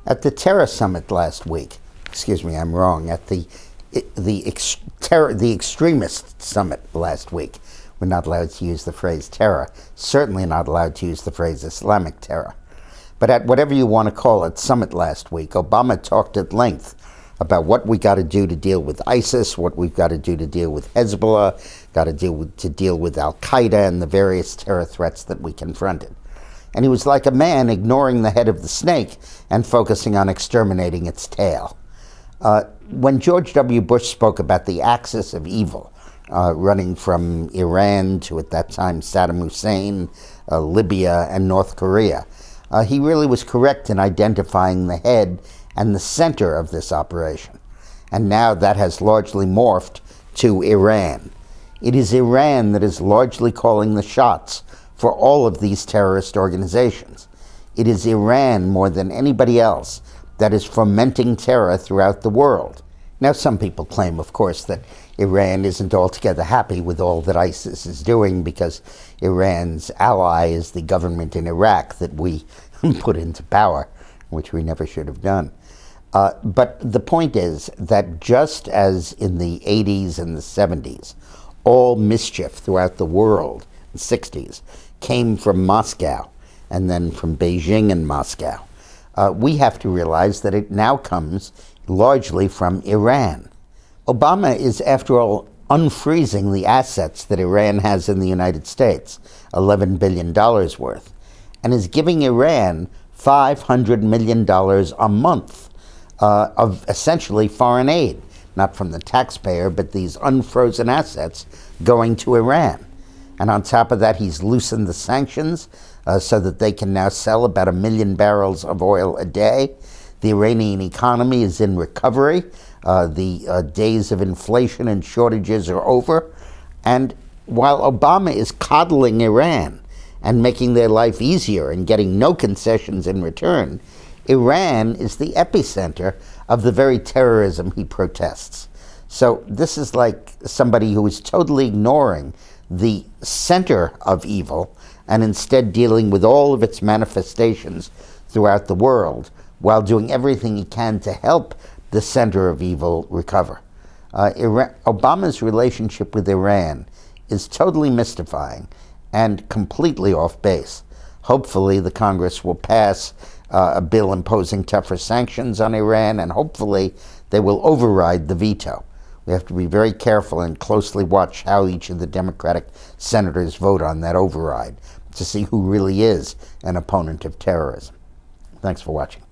At the Terror Summit last week, excuse me, I'm wrong, at the extremist summit last week, we're not allowed to use the phrase terror, certainly not allowed to use the phrase Islamic terror. But at whatever you want to call it, summit last week, Obama talked at length about what we got to do to deal with ISIS, what we've got to do to deal with Hezbollah, got to deal with Al-Qaeda and the various terror threats that we confronted. And he was like a man ignoring the head of the snake and focusing on exterminating its tail. When George W. Bush spoke about the axis of evil, running from Iran to, at that time, Saddam Hussein, Libya, and North Korea, he really was correct in identifying the head and the center of this operation. And now that has largely morphed to Iran. It is Iran that is largely calling the shots for all of these terrorist organizations. It is Iran, more than anybody else, that is fomenting terror throughout the world. Now, some people claim, of course, that Iran isn't altogether happy with all that ISIS is doing because Iran's ally is the government in Iraq that we put into power, which we never should have done. But the point is that just as in the 80s and the 70s, all mischief throughout the world, the 60s, came from Moscow and then from Beijing and Moscow, we have to realize that it now comes largely from Iran. Obama is, after all, unfreezing the assets that Iran has in the United States, $11 billion worth, and is giving Iran $500 million a month of essentially foreign aid, not from the taxpayer, but these unfrozen assets going to Iran. And on top of that, he's loosened the sanctions so that they can now sell about 1 million barrels of oil a day. The Iranian economy is in recovery. The days of inflation and shortages are over. And while Obama is coddling Iran and making their life easier and getting no concessions in return, Iran is the epicenter of the very terrorism he protests. So this is like somebody who is totally ignoring the center of evil and instead dealing with all of its manifestations throughout the world while doing everything he can to help the center of evil recover. Obama's relationship with Iran is totally mystifying and completely off base. Hopefully the Congress will pass a bill imposing tougher sanctions on Iran, and hopefully they will override the veto. We have to be very careful and closely watch how each of the Democratic senators vote on that override to see who really is an opponent of terrorism. Thanks for watching.